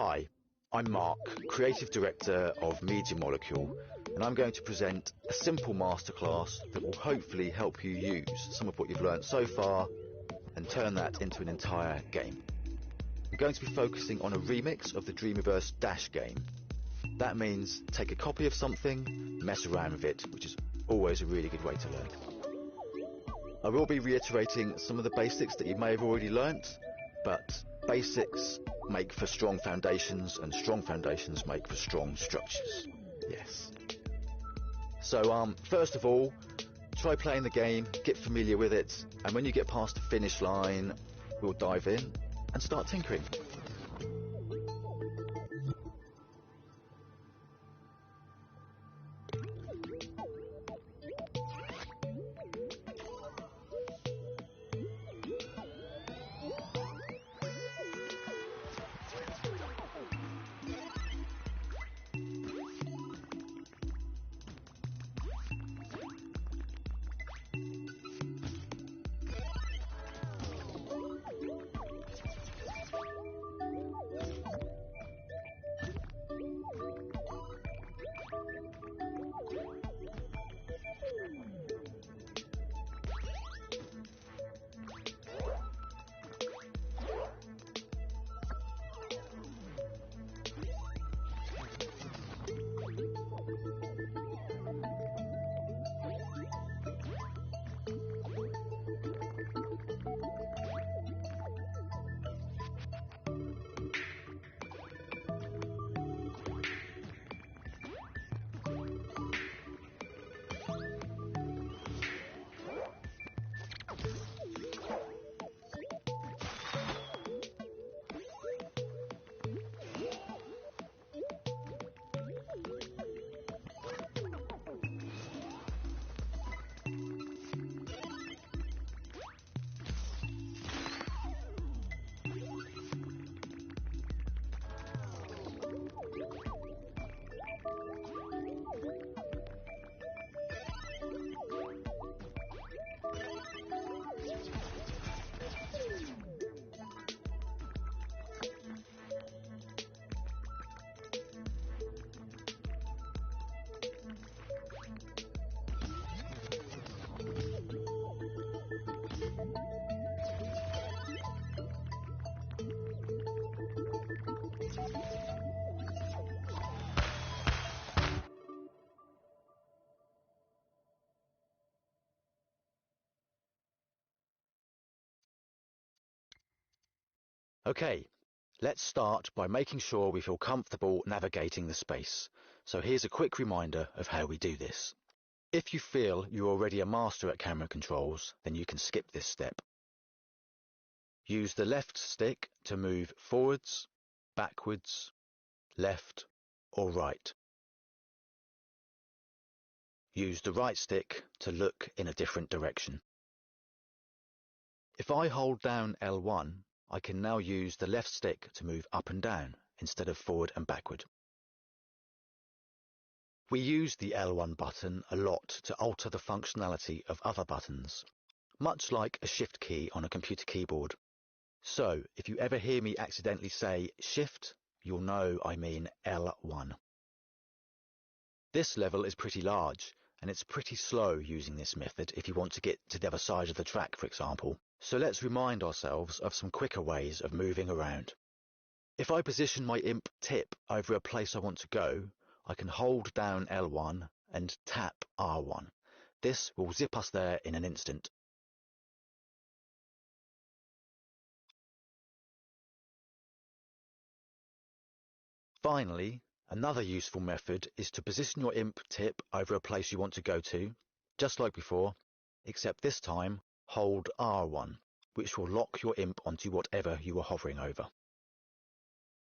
Hi, I'm Mark, Creative Director of Media Molecule, and I'm going to present a simple masterclass that will hopefully help you use some of what you've learnt so far and turn that into an entire game. I'm going to be focusing on a remix of the dreamiverso Dash game. That means take a copy of something, mess around with it, which is always a really good way to learn. I will be reiterating some of the basics that you may have already learnt, but basics make for strong foundations, and strong foundations make for strong structures. Yes. So, first of all, try playing the game, get familiar with it, and when you get past the finish line, we'll dive in and start tinkering. Okay, let's start by making sure we feel comfortable navigating the space. So here's a quick reminder of how we do this. If you feel you're already a master at camera controls, then you can skip this step. Use the left stick to move forwards, backwards, left or right. Use the right stick to look in a different direction. If I hold down L1, I can now use the left stick to move up and down instead of forward and backward. We use the L1 button a lot to alter the functionality of other buttons, much like a shift key on a computer keyboard. So, if you ever hear me accidentally say shift, you'll know I mean L1. This level is pretty large, and it's pretty slow using this method if you want to get to the other side of the track, for example. So let's remind ourselves of some quicker ways of moving around. If I position my imp tip over a place I want to go, I can hold down L1 and tap R1. This will zip us there in an instant. Finally, another useful method is to position your imp tip over a place you want to go to, just like before, except this time hold R1, which will lock your imp onto whatever you are hovering over.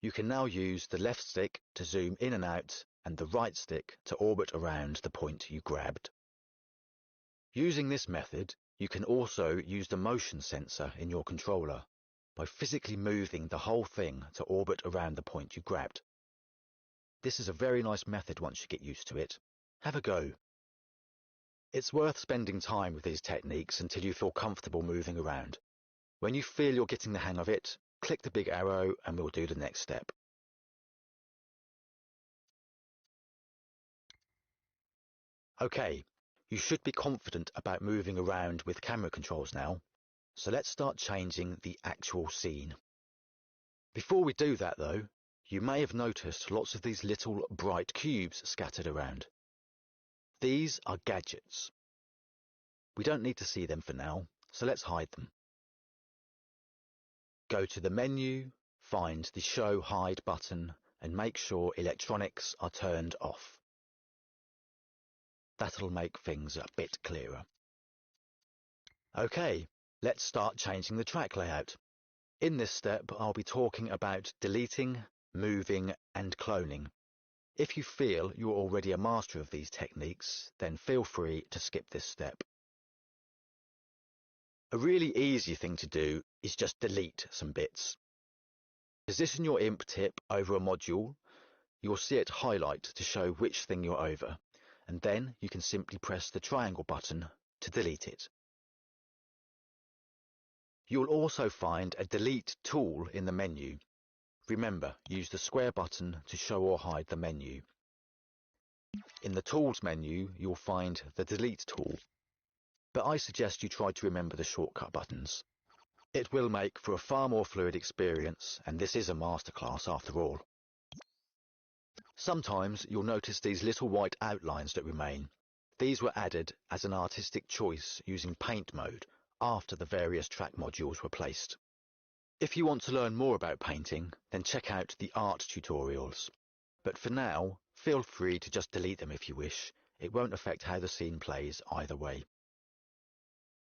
You can now use the left stick to zoom in and out and the right stick to orbit around the point you grabbed. Using this method, you can also use the motion sensor in your controller by physically moving the whole thing to orbit around the point you grabbed. This is a very nice method once you get used to it. Have a go. It's worth spending time with these techniques until you feel comfortable moving around. When you feel you're getting the hang of it, click the big arrow and we'll do the next step. Okay, you should be confident about moving around with camera controls now, so let's start changing the actual scene. Before we do that though, you may have noticed lots of these little bright cubes scattered around. These are gadgets. We don't need to see them for now, so let's hide them. Go to the menu, find the Show Hide button, and make sure electronics are turned off. That'll make things a bit clearer. Okay, let's start changing the track layout. In this step, I'll be talking about deleting, moving, and cloning. If you feel you're already a master of these techniques, then feel free to skip this step. A really easy thing to do is just delete some bits. Position your imp tip over a module. You'll see it highlight to show which thing you're over, and then you can simply press the triangle button to delete it. You'll also find a delete tool in the menu. Remember, use the square button to show or hide the menu. In the Tools menu, you'll find the Delete tool, but I suggest you try to remember the shortcut buttons. It will make for a far more fluid experience, and this is a masterclass after all. Sometimes you'll notice these little white outlines that remain. These were added as an artistic choice using paint mode after the various track modules were placed. If you want to learn more about painting, then check out the art tutorials. But for now, feel free to just delete them if you wish. It won't affect how the scene plays either way.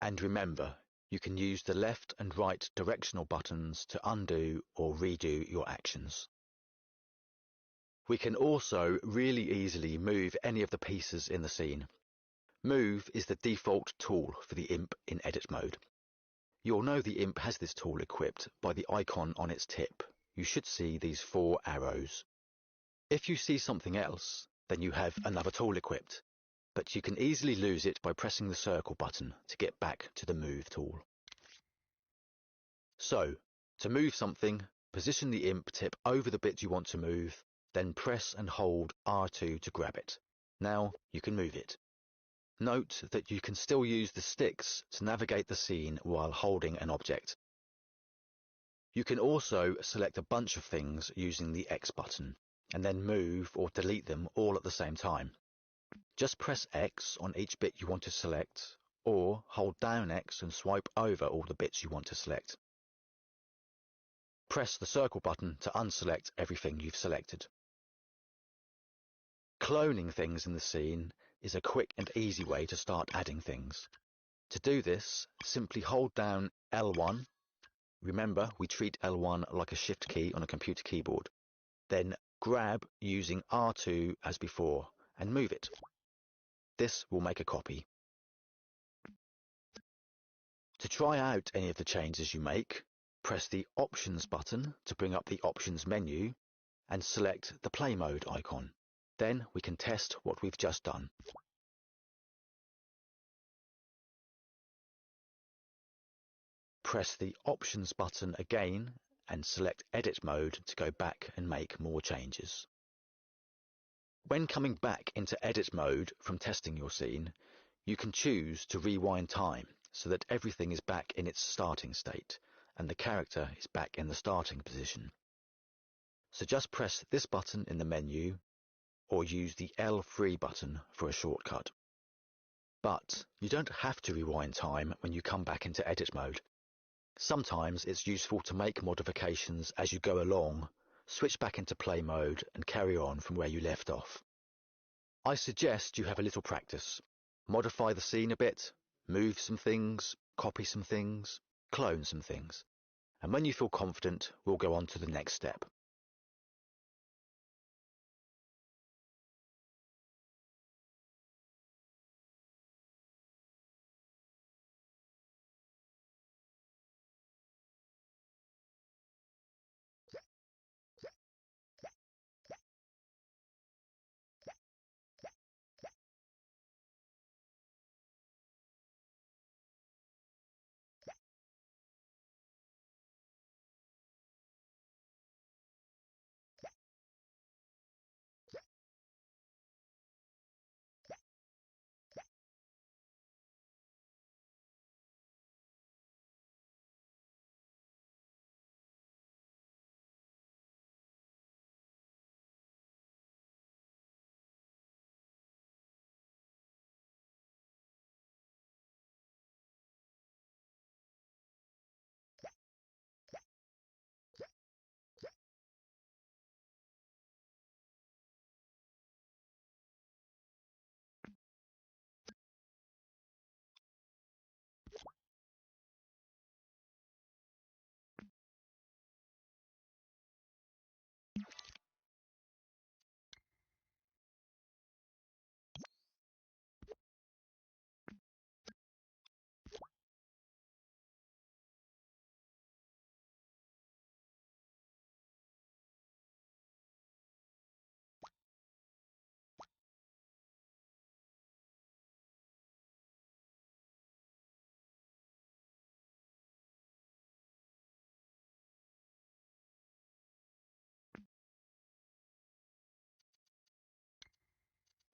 And remember, you can use the left and right directional buttons to undo or redo your actions. We can also really easily move any of the pieces in the scene. Move is the default tool for the imp in edit mode. You'll know the imp has this tool equipped by the icon on its tip. You should see these 4 arrows. If you see something else, then you have another tool equipped, but you can easily lose it by pressing the circle button to get back to the move tool. So, to move something, position the imp tip over the bit you want to move, then press and hold R2 to grab it. Now you can move it. Note that you can still use the sticks to navigate the scene while holding an object. You can also select a bunch of things using the X button, and then move or delete them all at the same time. Just press X on each bit you want to select, or hold down X and swipe over all the bits you want to select. Press the circle button to unselect everything you've selected. Cloning things in the scene is a quick and easy way to start adding things. To do this, simply hold down L1. Remember, we treat L1 like a shift key on a computer keyboard. Then grab using R2 as before and move it. This will make a copy. To try out any of the changes you make, press the Options button to bring up the Options menu and select the Play Mode icon. Then we can test what we've just done. Press the Options button again and select Edit Mode to go back and make more changes. When coming back into Edit Mode from testing your scene, you can choose to rewind time so that everything is back in its starting state and the character is back in the starting position. So just press this button in the menu or use the L3 button for a shortcut. But you don't have to rewind time when you come back into edit mode. Sometimes it's useful to make modifications as you go along, switch back into play mode and carry on from where you left off. I suggest you have a little practice. Modify the scene a bit, move some things, copy some things, clone some things. And when you feel confident, we'll go on to the next step.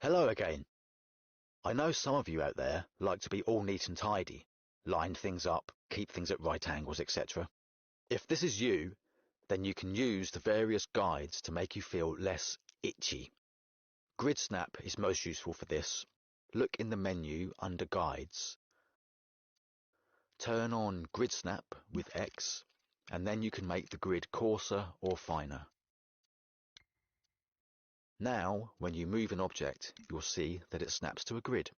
Hello again. I know some of you out there like to be all neat and tidy, line things up, keep things at right angles, etc. If this is you, then you can use the various guides to make you feel less itchy. Grid Snap is most useful for this. Look in the menu under Guides. Turn on Grid Snap with X, and then you can make the grid coarser or finer. Now, when you move an object, you'll see that it snaps to a grid.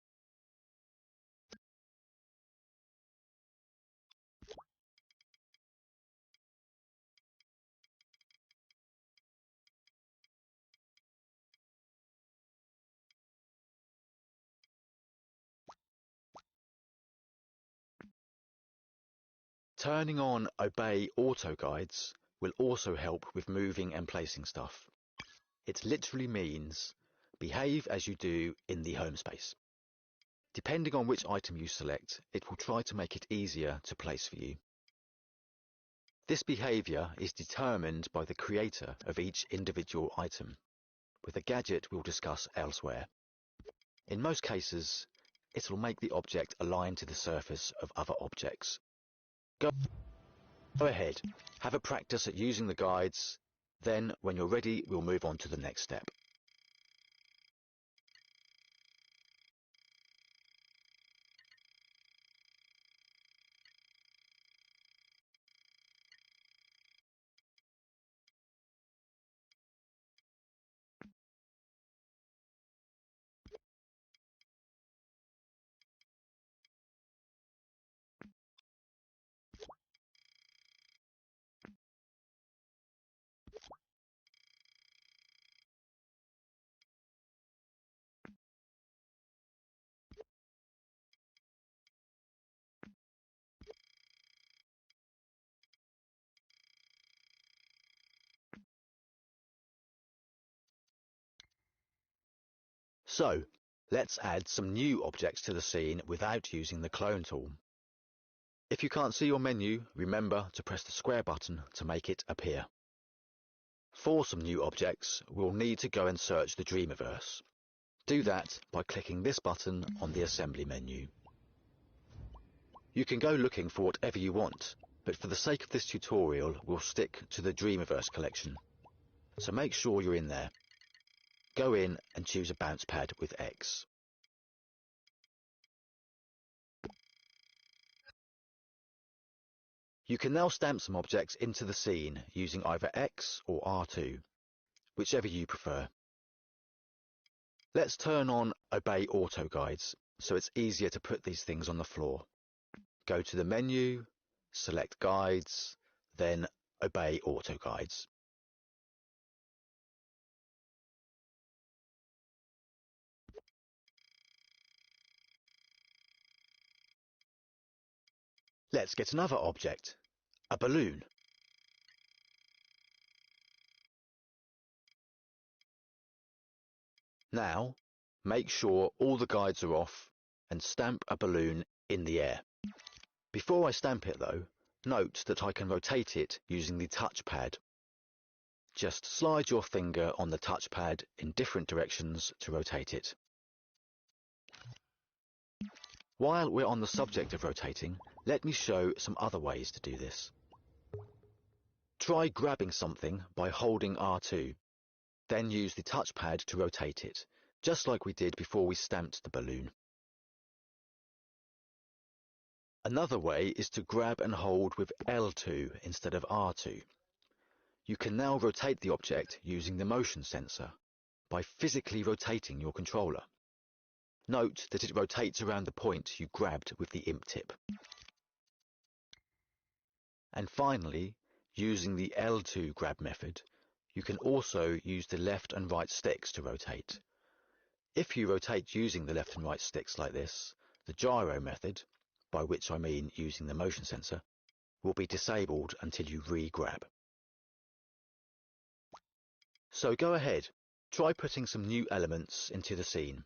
Turning on Obey Auto Guides will also help with moving and placing stuff. It literally means behave as you do in the home space. Depending on which item you select, it will try to make it easier to place for you. This behavior is determined by the creator of each individual item, with a gadget we'll discuss elsewhere. In most cases, it will make the object align to the surface of other objects. Go ahead, have a practice at using the guides, then when you're ready, we'll move on to the next step. So, let's add some new objects to the scene without using the clone tool. If you can't see your menu, remember to press the square button to make it appear. For some new objects, we'll need to go and search the dreamiverse. Do that by clicking this button on the assembly menu. You can go looking for whatever you want, but for the sake of this tutorial, we'll stick to the dreamiverse collection. So make sure you're in there. Go in and choose a bounce pad with X. You can now stamp some objects into the scene using either X or R2, whichever you prefer. Let's turn on Obey Auto Guides, so it's easier to put these things on the floor. Go to the menu, select Guides, then Obey Auto Guides. Let's get another object, a balloon. Now, make sure all the guides are off and stamp a balloon in the air. Before I stamp it though, note that I can rotate it using the touchpad. Just slide your finger on the touchpad in different directions to rotate it. While we're on the subject of rotating, let me show some other ways to do this. Try grabbing something by holding R2, then use the touchpad to rotate it, just like we did before we stamped the balloon. Another way is to grab and hold with L2 instead of R2. You can now rotate the object using the motion sensor by physically rotating your controller. Note that it rotates around the point you grabbed with the imp tip. And finally, using the L2 grab method, you can also use the left and right sticks to rotate. If you rotate using the left and right sticks like this, the gyro method, by which I mean using the motion sensor, will be disabled until you re-grab. So go ahead, try putting some new elements into the scene.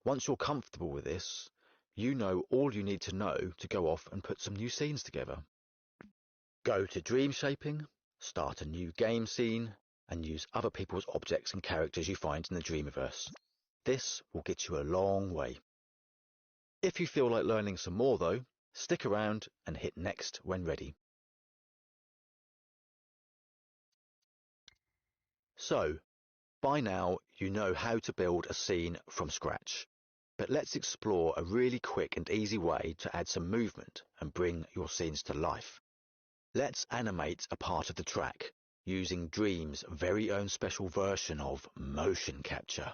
Once you're comfortable with this, you know all you need to know to go off and put some new scenes together. Go to Dream Shaping, start a new game scene, and use other people's objects and characters you find in the Dreamiverse. This will get you a long way. If you feel like learning some more though, stick around and hit next when ready. So, by now you know how to build a scene from scratch. But let's explore a really quick and easy way to add some movement and bring your scenes to life. Let's animate a part of the track using Dream's very own special version of motion capture.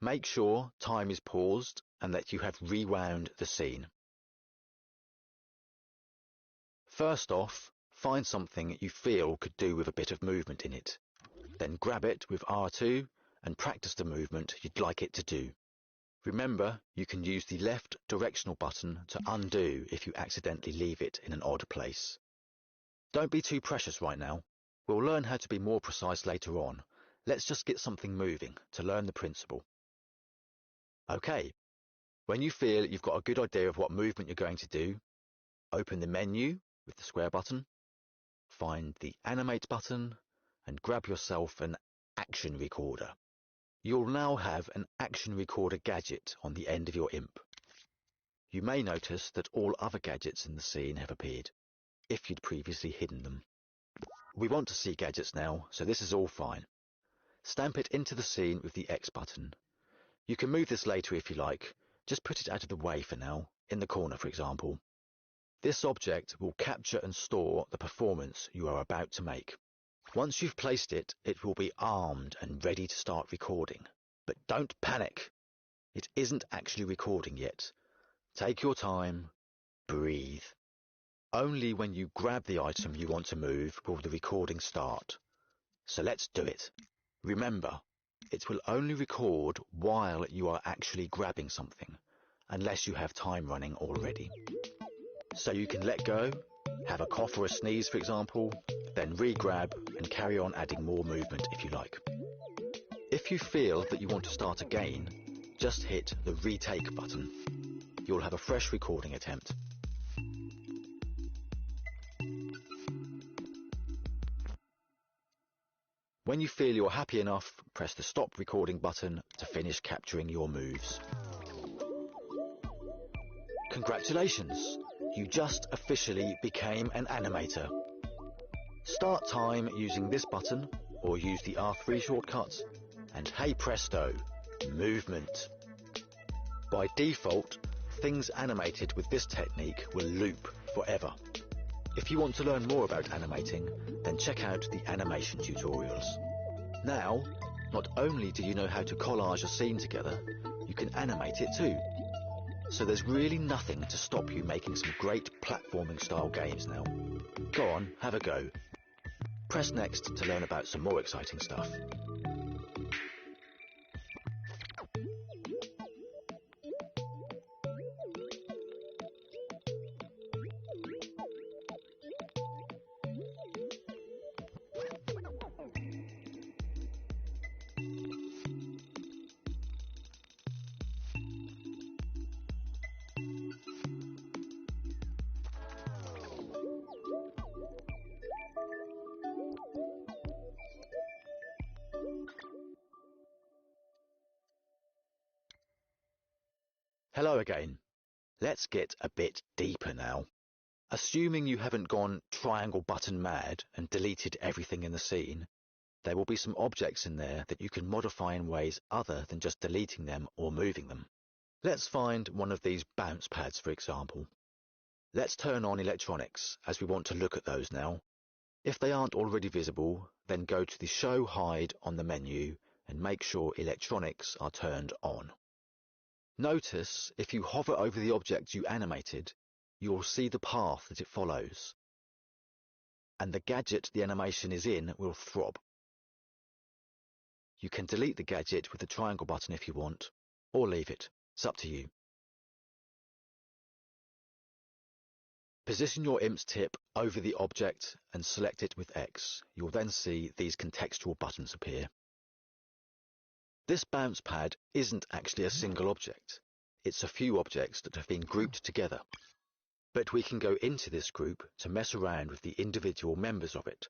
Make sure time is paused and that you have rewound the scene. First off, find something you feel could do with a bit of movement in it. Then grab it with R2 and practice the movement you'd like it to do. Remember, you can use the left directional button to undo if you accidentally leave it in an odd place. Don't be too precious right now. We'll learn how to be more precise later on. Let's just get something moving to learn the principle. Okay, when you feel you've got a good idea of what movement you're going to do, open the menu with the square button, find the Animate button, and grab yourself an action recorder. You'll now have an action recorder gadget on the end of your imp. You may notice that all other gadgets in the scene have appeared, if you'd previously hidden them. We want to see gadgets now, so this is all fine. Stamp it into the scene with the X button. You can move this later if you like, just put it out of the way for now, in the corner for example. This object will capture and store the performance you are about to make. Once you've placed it, it will be armed and ready to start recording. But don't panic. It isn't actually recording yet. Take your time, breathe. Only when you grab the item you want to move will the recording start. So let's do it. Remember, it will only record while you are actually grabbing something, unless you have time running already. So you can let go, have a cough or a sneeze for example, then re-grab and carry on adding more movement if you like. If you feel that you want to start again, just hit the retake button. You'll have a fresh recording attempt. When you feel you're happy enough, press the stop recording button to finish capturing your moves. Congratulations! You just officially became an animator. Start time using this button or use the R3 shortcut, and hey presto, movement. By default, things animated with this technique will loop forever. If you want to learn more about animating, then check out the animation tutorials. Now, not only do you know how to collage a scene together, you can animate it too. So there's really nothing to stop you making some great platforming style games now. Go on, have a go. Press next to learn about some more exciting stuff. Hello again. Let's get a bit deeper now. Assuming you haven't gone triangle button mad and deleted everything in the scene, there will be some objects in there that you can modify in ways other than just deleting them or moving them. Let's find one of these bounce pads for example. Let's turn on electronics as we want to look at those now. If they aren't already visible, then go to the Show Hide on the menu and make sure electronics are turned on. Notice if you hover over the object you animated, you will see the path that it follows, and the gadget the animation is in will throb. You can delete the gadget with the triangle button if you want, or leave it. It's up to you. Position your imp's tip over the object and select it with X. You'll then see these contextual buttons appear. This bounce pad isn't actually a single object. It's a few objects that have been grouped together. But we can go into this group to mess around with the individual members of it,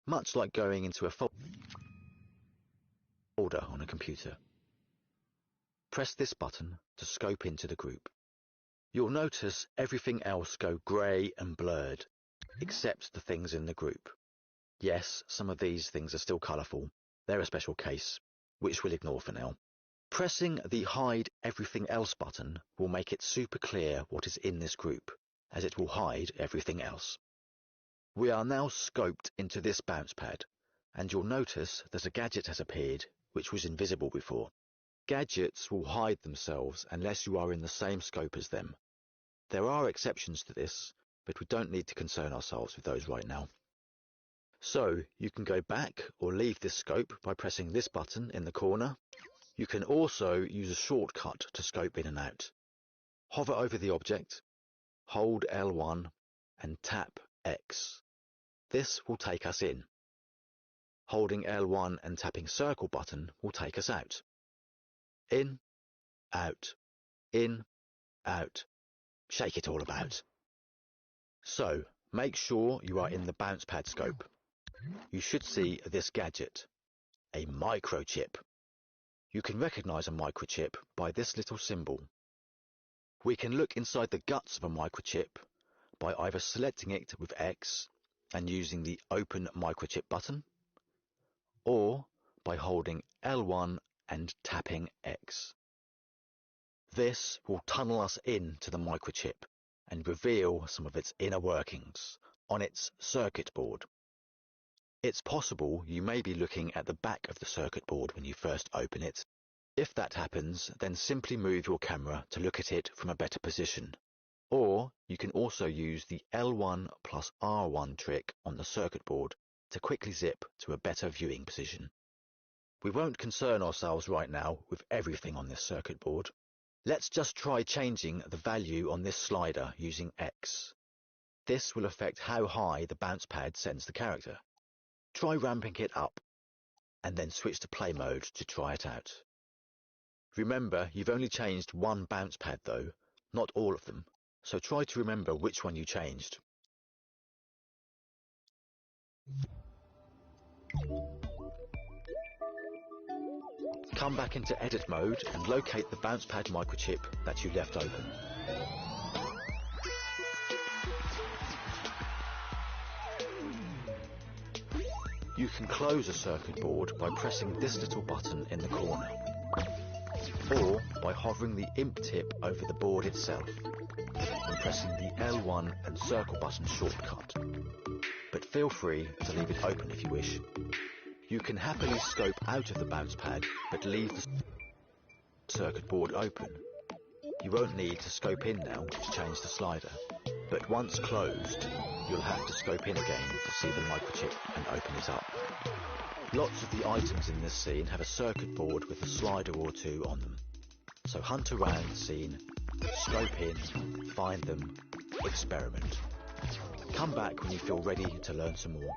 much like going into a folder on a computer. Press this button to scope into the group. You'll notice everything else go grey and blurred, except the things in the group. Yes, some of these things are still colourful. They're a special case, which we'll ignore for now. Pressing the Hide Everything Else button will make it super clear what is in this group, as it will hide everything else. We are now scoped into this bounce pad, and you'll notice that a gadget has appeared, which was invisible before. Gadgets will hide themselves unless you are in the same scope as them. There are exceptions to this, but we don't need to concern ourselves with those right now. So, you can go back or leave this scope by pressing this button in the corner. You can also use a shortcut to scope in and out. Hover over the object, hold L1 and tap X. This will take us in. Holding L1 and tapping circle button will take us out. In, out, in, out. Shake it all about. So, make sure you are in the bounce pad scope. You should see this gadget, a microchip. You can recognize a microchip by this little symbol. We can look inside the guts of a microchip by either selecting it with X and using the Open Microchip button, or by holding L1 and tapping X. This will tunnel us into the microchip and reveal some of its inner workings on its circuit board. It's possible you may be looking at the back of the circuit board when you first open it. If that happens, then simply move your camera to look at it from a better position. Or you can also use the L1 plus R1 trick on the circuit board to quickly zip to a better viewing position. We won't concern ourselves right now with everything on this circuit board. Let's just try changing the value on this slider using X. This will affect how high the bounce pad sends the character. Try ramping it up, and then switch to play mode to try it out. Remember, you've only changed one bounce pad though, not all of them, so try to remember which one you changed. Come back into edit mode and locate the bounce pad microchip that you left open. You can close a circuit board by pressing this little button in the corner, or by hovering the imp tip over the board itself and pressing the L1 and circle button shortcut. But feel free to leave it open if you wish. You can happily scope out of the bounce pad, but leave the circuit board open. You won't need to scope in now to change the slider, but once closed, you'll have to scope in again to see the microchip and open it up. Lots of the items in this scene have a circuit board with a slider or two on them. So hunt around the scene, scope in, find them, experiment. Come back when you feel ready to learn some more.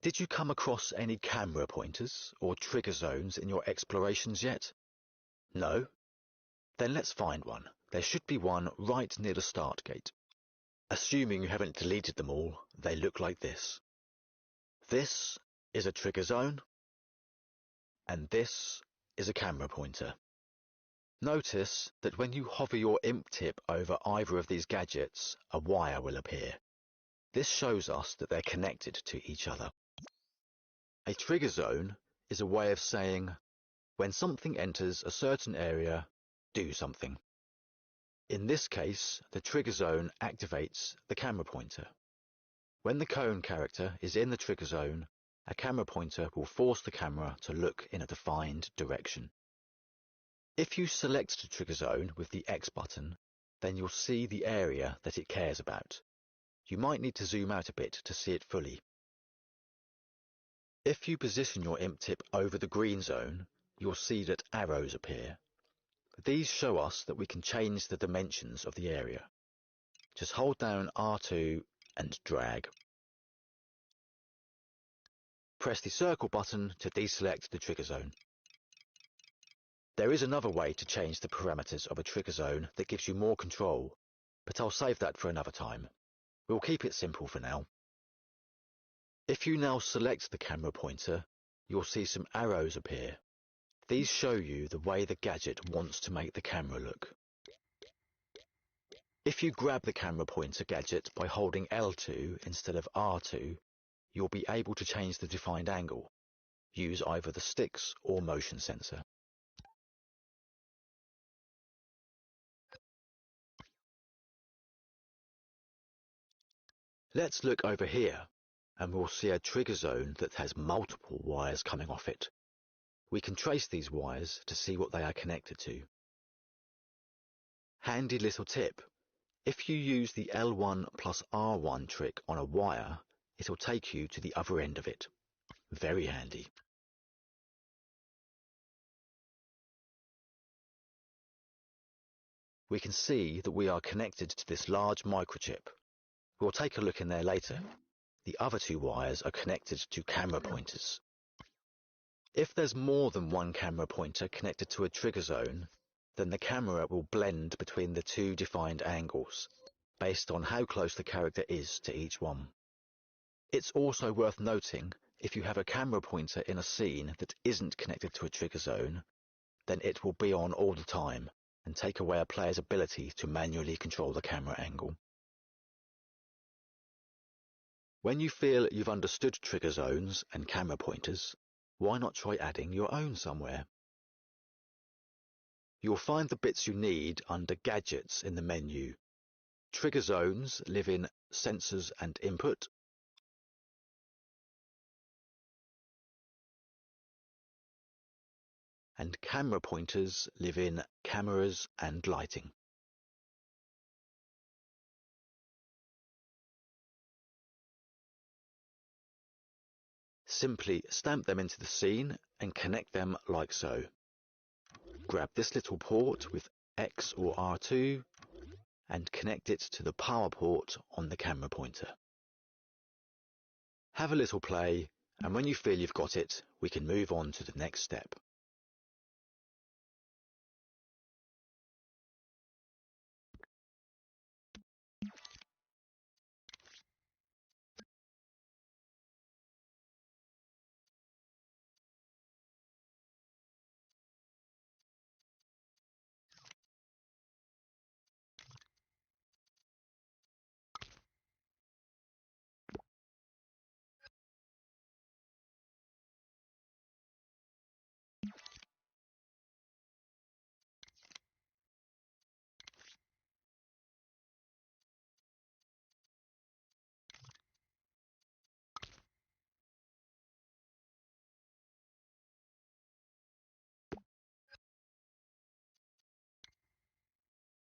Did you come across any camera pointers or trigger zones in your explorations yet? No? Then let's find one. There should be one right near the start gate. Assuming you haven't deleted them all, they look like this. This is a trigger zone, and this is a camera pointer. Notice that when you hover your imp tip over either of these gadgets, a wire will appear. This shows us that they're connected to each other. A trigger zone is a way of saying, when something enters a certain area, do something. In this case, the trigger zone activates the camera pointer. When the cone character is in the trigger zone, a camera pointer will force the camera to look in a defined direction. If you select the trigger zone with the X button, then you'll see the area that it cares about. You might need to zoom out a bit to see it fully. If you position your imp tip over the green zone, you'll see that arrows appear. These show us that we can change the dimensions of the area. Just hold down R2 and drag. Press the circle button to deselect the trigger zone. There is another way to change the parameters of a trigger zone that gives you more control, but I'll save that for another time. We'll keep it simple for now. If you now select the camera pointer, you'll see some arrows appear. These show you the way the gadget wants to make the camera look. If you grab the camera pointer gadget by holding L2 instead of R2, you'll be able to change the defined angle. Use either the sticks or motion sensor. Let's look over here, and we'll see a trigger zone that has multiple wires coming off it. We can trace these wires to see what they are connected to. Handy little tip. If you use the L1 plus R1 trick on a wire, it'll take you to the other end of it. Very handy. We can see that we are connected to this large microchip. We'll take a look in there later. The other two wires are connected to camera pointers. If there's more than one camera pointer connected to a trigger zone, then the camera will blend between the two defined angles, based on how close the character is to each one. It's also worth noting, if you have a camera pointer in a scene that isn't connected to a trigger zone, then it will be on all the time and take away a player's ability to manually control the camera angle. When you feel you've understood trigger zones and camera pointers, why not try adding your own somewhere? You'll find the bits you need under Gadgets in the menu. Trigger zones live in Sensors and Input. And camera pointers live in Cameras and Lighting. Simply stamp them into the scene and connect them like so. Grab this little port with X or R2 and connect it to the power port on the camera pointer. Have a little play, and when you feel you've got it, we can move on to the next step.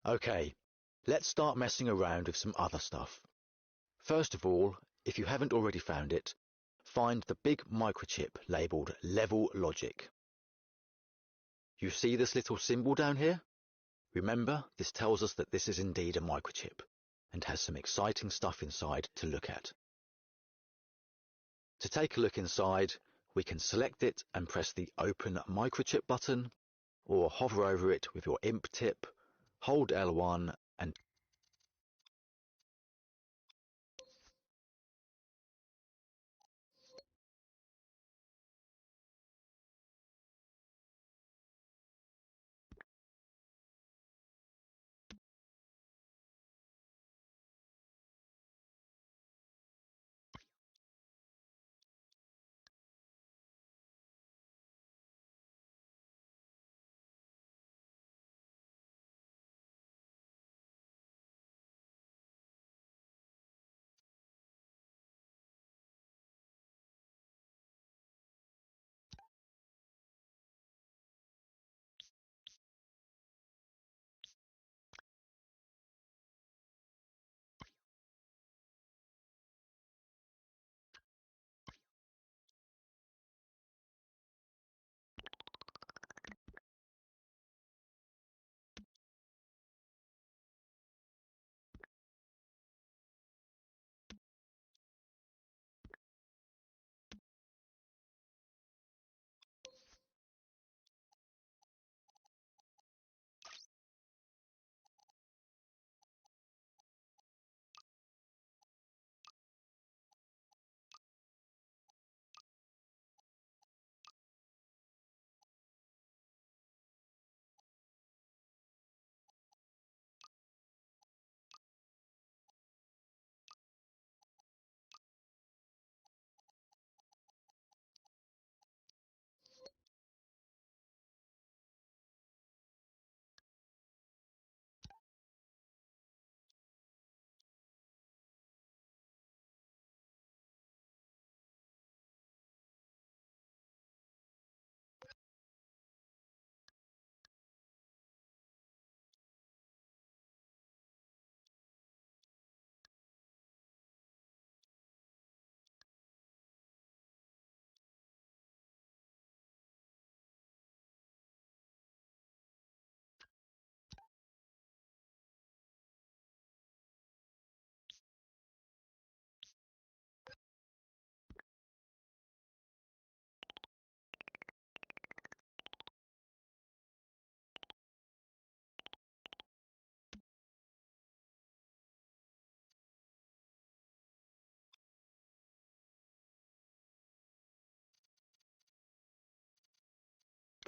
Okay, let's start messing around with some other stuff. First of all, if you haven't already found it, find the big microchip labelled Level Logic. You see this little symbol down here? Remember, this tells us that this is indeed a microchip and has some exciting stuff inside to look at. To take a look inside, we can select it and press the Open Microchip button, or hover over it with your imp tip, hold L1 and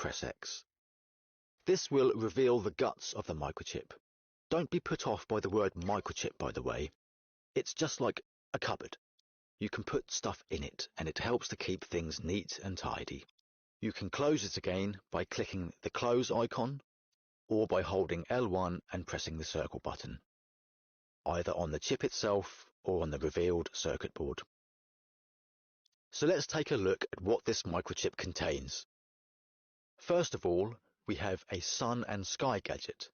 press X. This will reveal the guts of the microchip. Don't be put off by the word microchip, by the way. It's just like a cupboard. You can put stuff in it, and it helps to keep things neat and tidy. You can close it again by clicking the close icon, or by holding L1 and pressing the circle button, either on the chip itself or on the revealed circuit board. So let's take a look at what this microchip contains. First of all, we have a sun and sky gadget.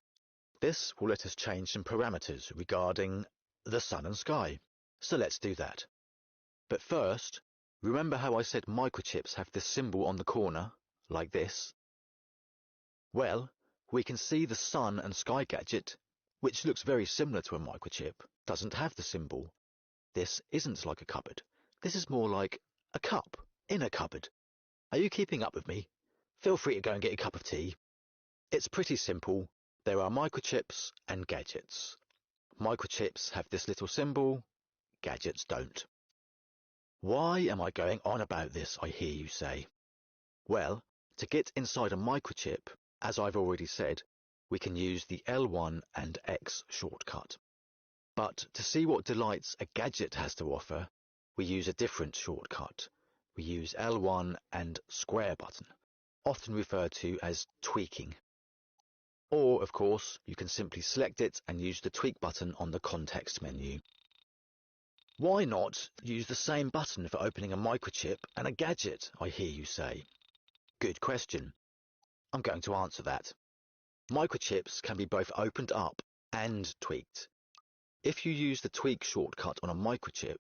This will let us change some parameters regarding the sun and sky. So let's do that. But first, remember how I said microchips have this symbol on the corner, like this? Well, we can see the sun and sky gadget, which looks very similar to a microchip, doesn't have the symbol. This isn't like a cupboard. This is more like a cup in a cupboard. Are you keeping up with me? Feel free to go and get a cup of tea. It's pretty simple. There are microchips and gadgets. Microchips have this little symbol, gadgets don't. Why am I going on about this, I hear you say? Well, to get inside a microchip, as I've already said, we can use the L1 and X shortcut. But to see what delights a gadget has to offer, we use a different shortcut. We use L1 and square button, often referred to as tweaking. Or, of course, you can simply select it and use the tweak button on the context menu. Why not use the same button for opening a microchip and a gadget, I hear you say? Good question. I'm going to answer that. Microchips can be both opened up and tweaked. If you use the tweak shortcut on a microchip,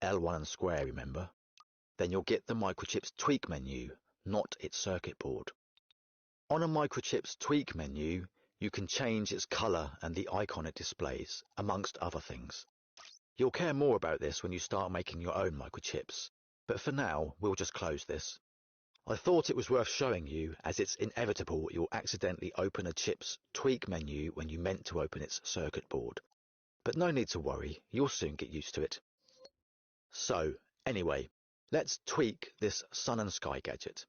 L1 and square remember, then you'll get the microchip's tweak menu, not its circuit board. On a microchip's tweak menu, you can change its color and the icon it displays, amongst other things. You'll care more about this when you start making your own microchips, but for now, we'll just close this. I thought it was worth showing you, as it's inevitable you'll accidentally open a chip's tweak menu when you meant to open its circuit board. But no need to worry, you'll soon get used to it. So, anyway, let's tweak this sun and sky gadget.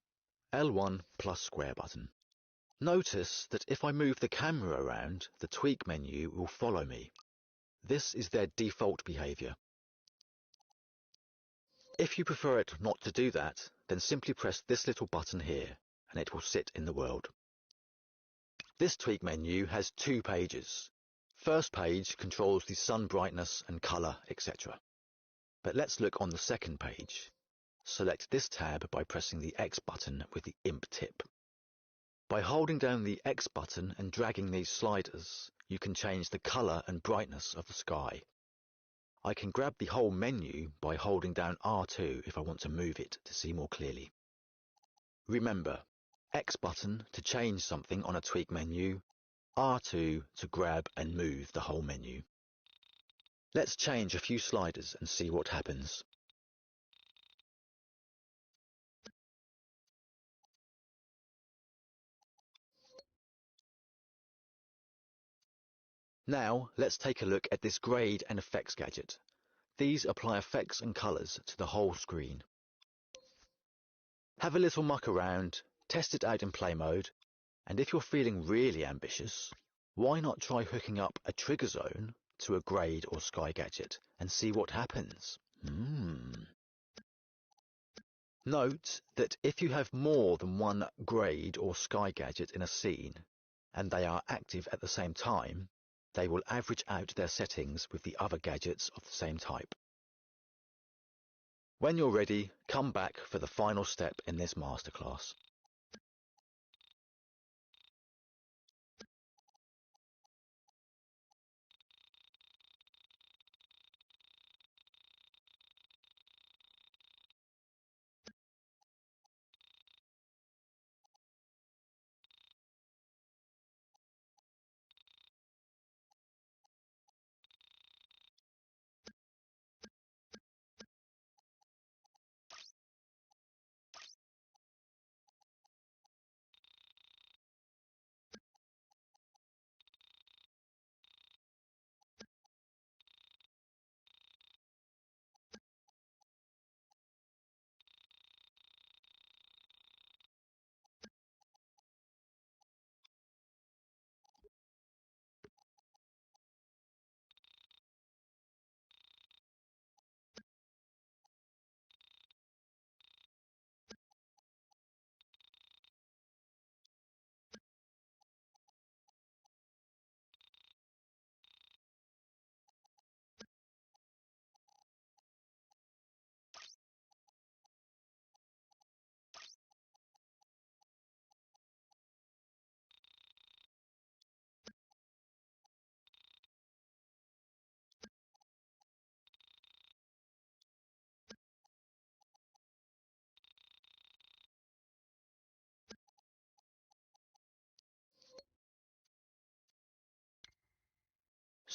L1 plus square button. Notice that if I move the camera around, the tweak menu will follow me. This is their default behavior. If you prefer it not to do that, then simply press this little button here, and it will sit in the world. This tweak menu has two pages. First page controls the sun brightness and color, etc. But let's look on the second page. Select this tab by pressing the X button with the imp tip. By holding down the X button and dragging these sliders, you can change the color and brightness of the sky. I can grab the whole menu by holding down R2 if I want to move it to see more clearly. Remember, X button to change something on a tweak menu, R2 to grab and move the whole menu. Let's change a few sliders and see what happens. Now, let's take a look at this grade and effects gadget. These apply effects and colors to the whole screen. Have a little muck around, test it out in play mode, and if you're feeling really ambitious, why not try hooking up a trigger zone to a grade or sky gadget and see what happens? Note that if you have more than one grade or sky gadget in a scene, and they are active at the same time, they will average out their settings with the other gadgets of the same type. When you're ready, come back for the final step in this masterclass.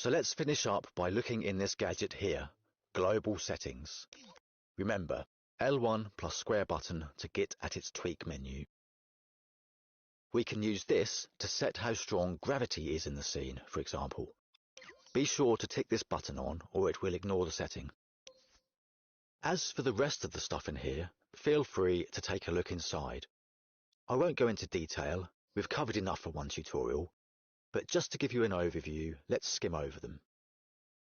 So let's finish up by looking in this gadget here, Global Settings. Remember, L1 plus square button to get at its tweak menu. We can use this to set how strong gravity is in the scene, for example. Be sure to tick this button on or it will ignore the setting. As for the rest of the stuff in here, feel free to take a look inside. I won't go into detail, we've covered enough for one tutorial, but just to give you an overview, let's skim over them.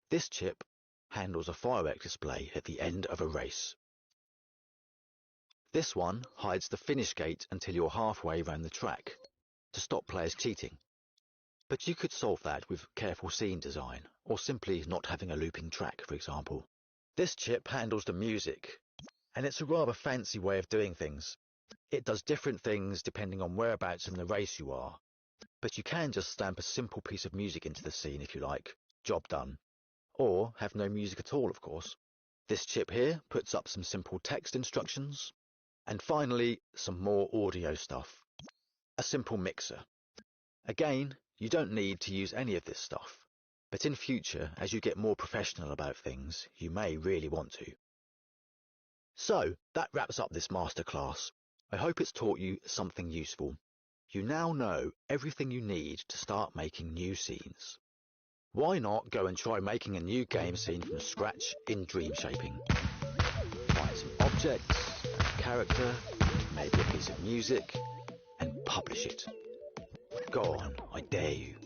This chip handles a firework display at the end of a race. This one hides the finish gate until you're halfway around the track, to stop players cheating. But you could solve that with careful scene design, or simply not having a looping track, for example. This chip handles the music, and it's a rather fancy way of doing things. It does different things depending on whereabouts in the race you are, but you can just stamp a simple piece of music into the scene if you like, job done. Or have no music at all, of course. This chip here puts up some simple text instructions, and finally some more audio stuff. A simple mixer. Again, you don't need to use any of this stuff, but in future, as you get more professional about things, you may really want to. So, that wraps up this masterclass. I hope it's taught you something useful. You now know everything you need to start making new scenes. Why not go and try making a new game scene from scratch in dream shaping? Find some objects, a character, maybe a piece of music, and publish it. Go on, I dare you.